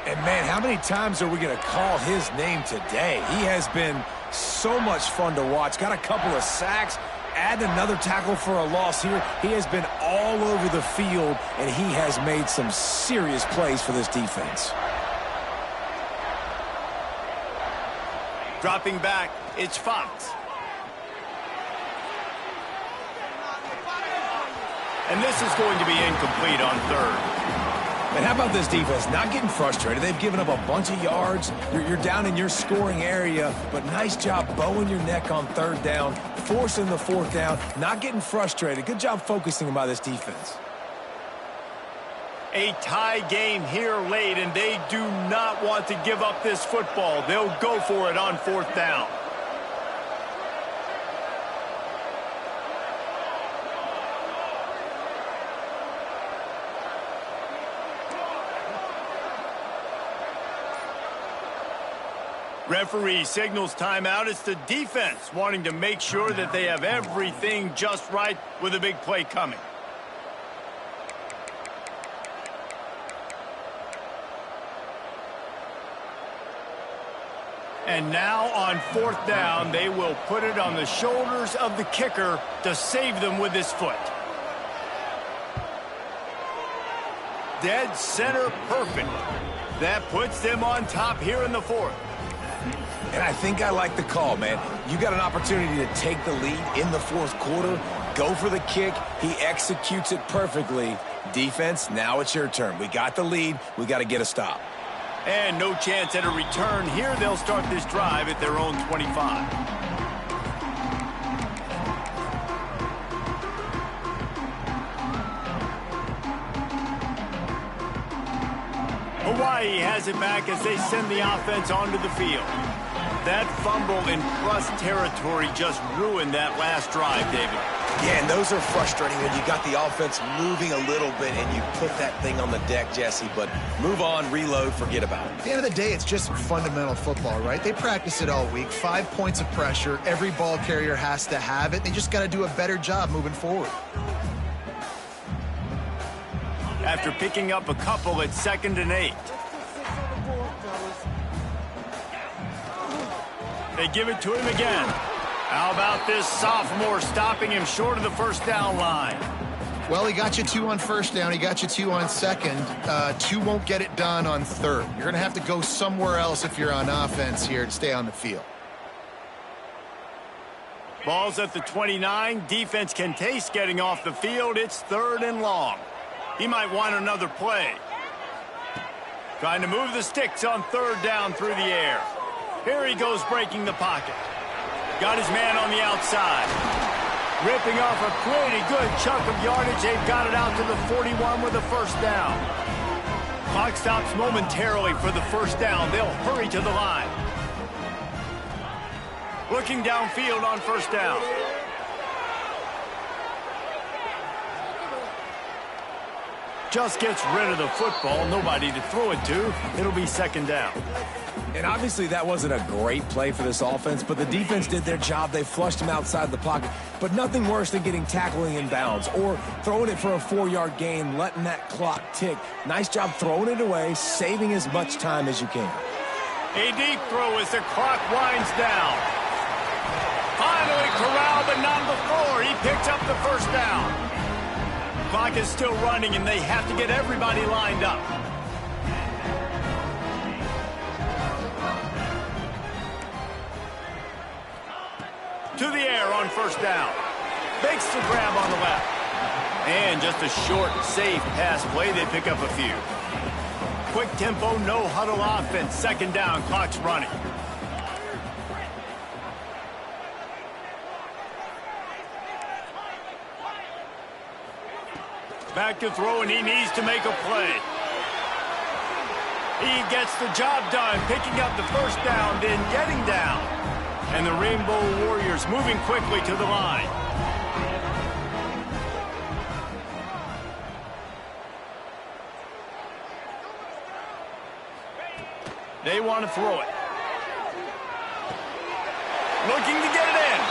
And, man, how many times are we going to call his name today? He has been so much fun to watch. Got a couple of sacks. Add another tackle for a loss here. He has been all over the field, and he has made some serious plays for this defense. Dropping back, it's Fox. And this is going to be incomplete on 3rd. And how about this defense? Not getting frustrated. They've given up a bunch of yards. You're down in your scoring area, but nice job bowing your neck on 3rd down, forcing the 4th down, not getting frustrated. Good job focusing by this defense. A tie game here late, and they do not want to give up this football. They'll go for it on 4th down. Referee signals timeout. It's the defense wanting to make sure that they have everything just right with a big play coming. And now on 4th down, they will put it on the shoulders of the kicker to save them with his foot. Dead center perfect. That puts them on top here in the 4th. And I think I like the call, man. You got an opportunity to take the lead in the 4th quarter. Go for the kick. He executes it perfectly. Defense, now it's your turn. We got the lead. We got to get a stop. And no chance at a return here. They'll start this drive at their own 25. he has it back as they send the offense onto the field. That fumble in plus territory just ruined that last drive, David. Yeah, and those are frustrating when you got the offense moving a little bit and you put that thing on the deck, Jesse. But move on, reload, forget about it. At the end of the day, it's just fundamental football, right? They practice it all week. 5 points of pressure. Every ball carrier has to have it. They just got to do a better job moving forward. After picking up a couple at 2nd and 8. They give it to him again. How about this sophomore stopping him short of the first down line? Well, he got you 2 on first down. He got you 2 on second. 2 won't get it done on third. You're going to have to go somewhere else if you're on offense here to stay on the field. Ball's at the 29. Defense can taste getting off the field. It's 3rd and long. He might want another play. Trying to move the sticks on 3rd down through the air. Here he goes breaking the pocket. Got his man on the outside. Ripping off a pretty good chunk of yardage. They've got it out to the 41 with a first down. Clock stops momentarily for the first down. They'll hurry to the line. Looking downfield on first down. Just gets rid of the football. Nobody to throw it to. It'll be 2nd down. And obviously that wasn't a great play for this offense, but the defense did their job. They flushed him outside the pocket. But nothing worse than getting tackling in bounds or throwing it for a 4-yard gain, letting that clock tick. Nice job throwing it away, saving as much time as you can. A deep throw as the clock winds down. Finally corralled, but not before. He picks up the first down. Clock is still running, and they have to get everybody lined up. To the air on first down. Makes the grab on the left. And just a short, safe pass play. They pick up a few. Quick tempo, no huddle offense. 2nd down, clock's running. Back to throw, and he needs to make a play. He gets the job done, picking up the first down, then getting down. And the Rainbow Warriors moving quickly to the line. They want to throw it. Looking to get it in.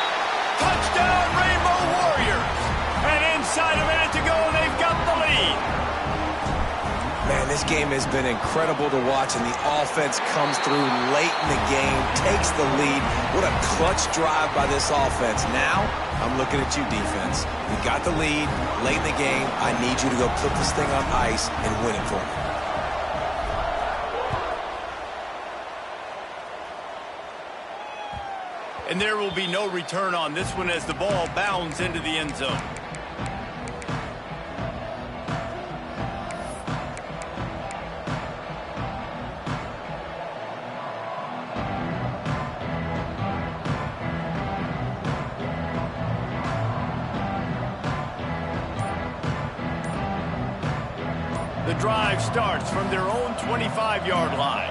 Touchdown, Rainbow Warriors. And inside a minute to go, they've got the lead. Man, this game has been incredible to watch, and the offense comes through late in the game, takes the lead. What a clutch drive by this offense. Now, I'm looking at you, defense. You got the lead late in the game. I need you to go put this thing on ice and win it for me. And there will be no return on this one as the ball bounds into the end zone. The drive starts from their own 25-yard line.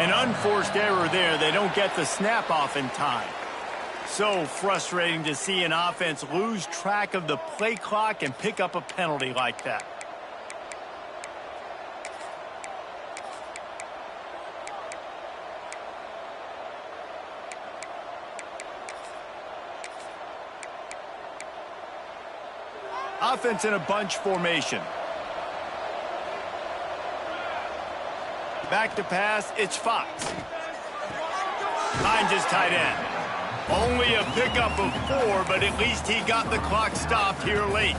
An unforced error there. They don't get the snap off in time. So frustrating to see an offense lose track of the play clock and pick up a penalty like that. Offense in a bunch formation. Back to pass, it's Fox. Finds his tight end. Only a pickup of 4, but at least he got the clock stopped here late.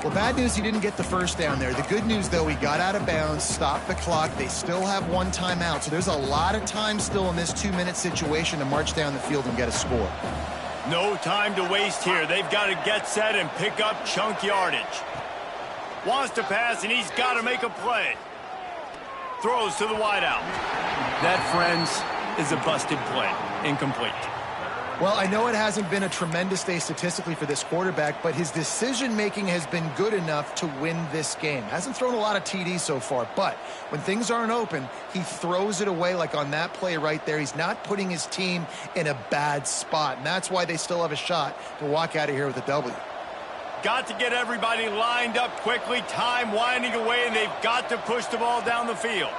Well, bad news, he didn't get the first down there. The good news, though, he got out of bounds, stopped the clock. They still have 1 timeout, so there's a lot of time still in this 2-minute situation to march down the field and get a score. No time to waste here. They've got to get set and pick up chunk yardage. Wants to pass, and he's got to make a play. Throws to the wideout. That, friends, is a busted play. Incomplete. Well, I know it hasn't been a tremendous day statistically for this quarterback, but his decision-making has been good enough to win this game. Hasn't thrown a lot of TDs so far, but when things aren't open, he throws it away like on that play right there. He's not putting his team in a bad spot, and that's why they still have a shot to walk out of here with a W. Got to get everybody lined up quickly. Time winding away, and they've got to push the ball down the field.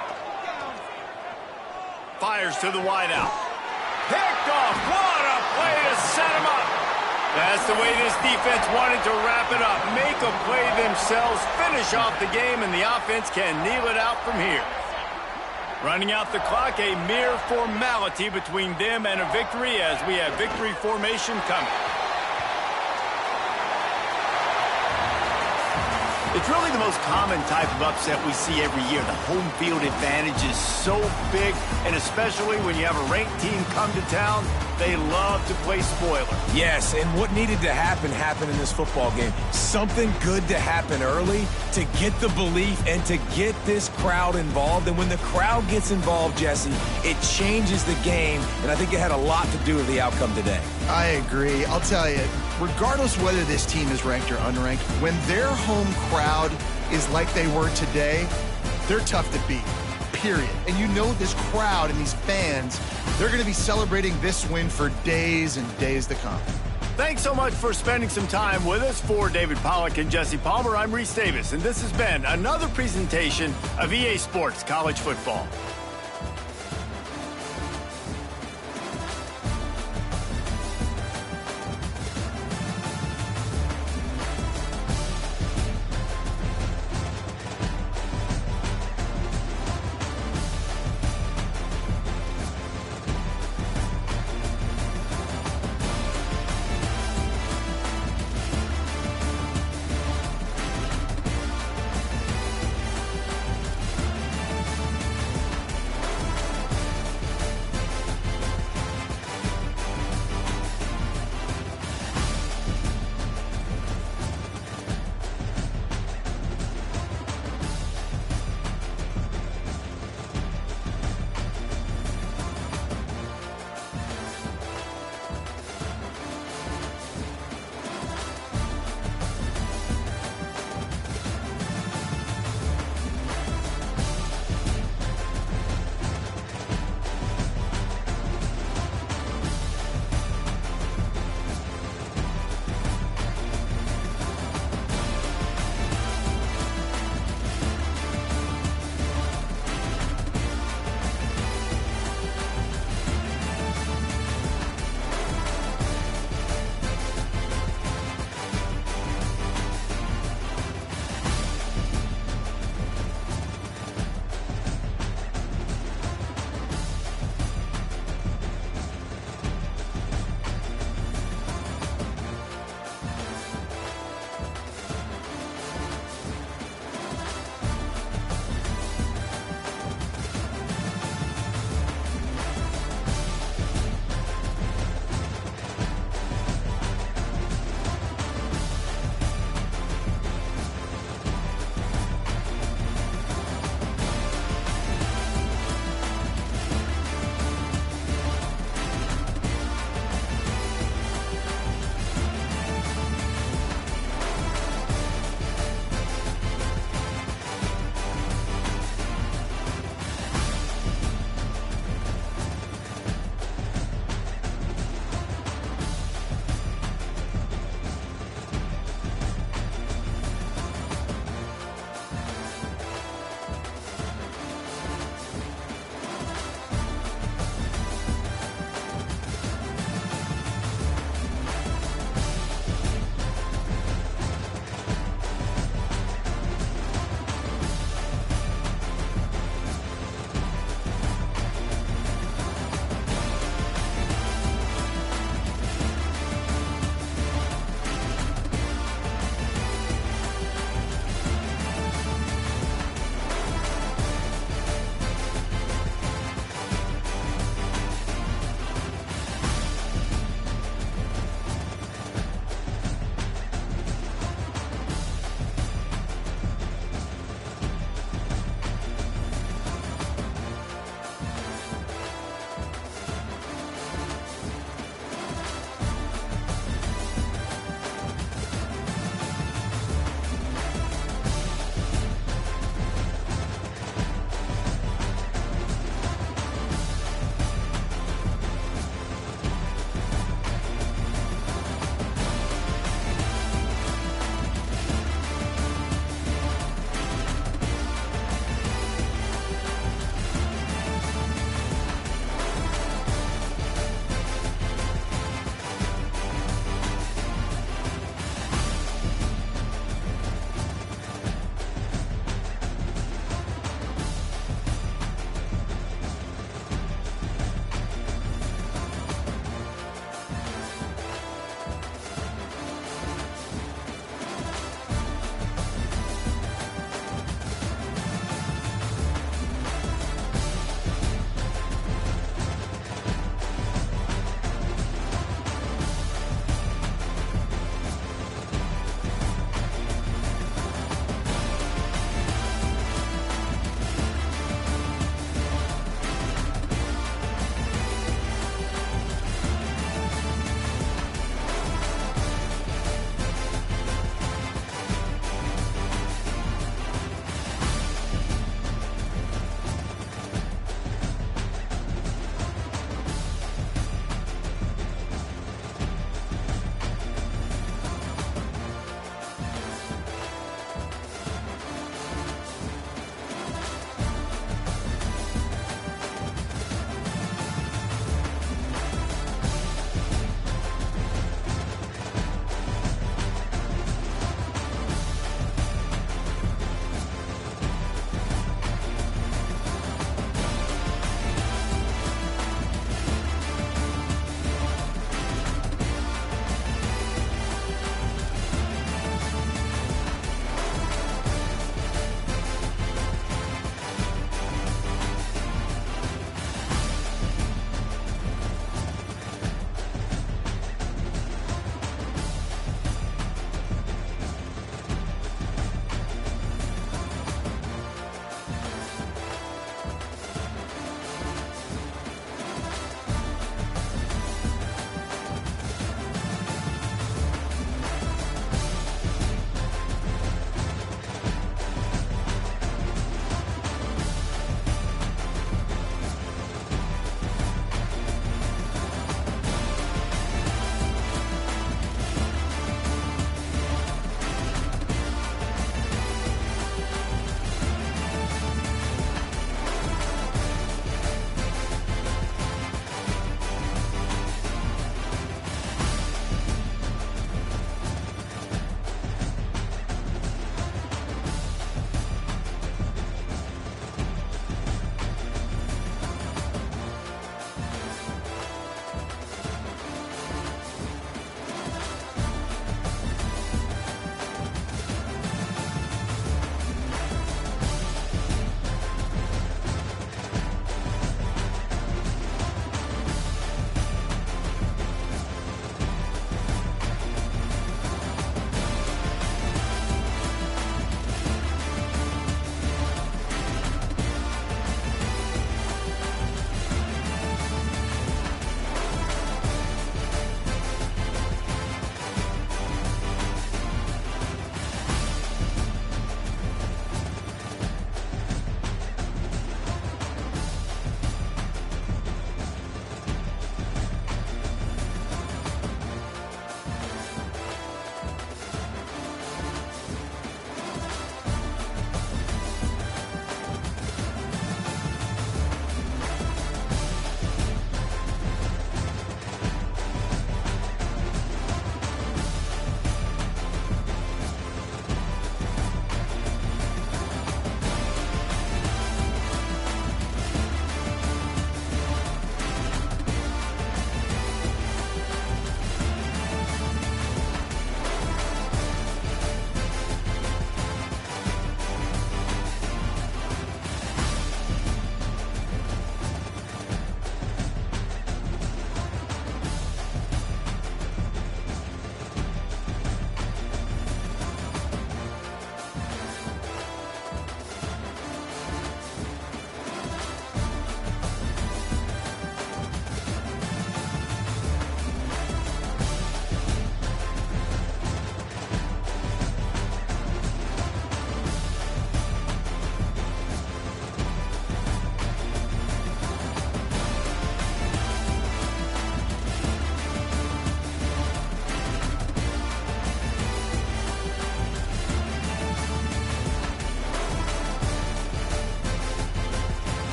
Fires to the wideout. Picked off. What a play to set him up. That's the way this defense wanted to wrap it up. Make a play themselves, finish off the game, and the offense can kneel it out from here. Running out the clock, a mere formality between them and a victory as we have victory formation coming. It's really the most common type of upset we see every year. The home field advantage is so big, and especially when you have a ranked team come to town, they love to play spoiler. Yes, and what needed to happen happened in this football game. Something good to happen early to get the belief and to get this crowd involved. And when the crowd gets involved, Jesse, it changes the game, and I think it had a lot to do with the outcome today. I agree. I'll tell you, regardless whether this team is ranked or unranked, when their home crowd is like they were today, they're tough to beat, period. And you know this crowd and these fans, they're going to be celebrating this win for days and days to come. Thanks so much for spending some time with us. For David Pollack and Jesse Palmer, I'm Reese Davis, and this has been another presentation of EA Sports College Football.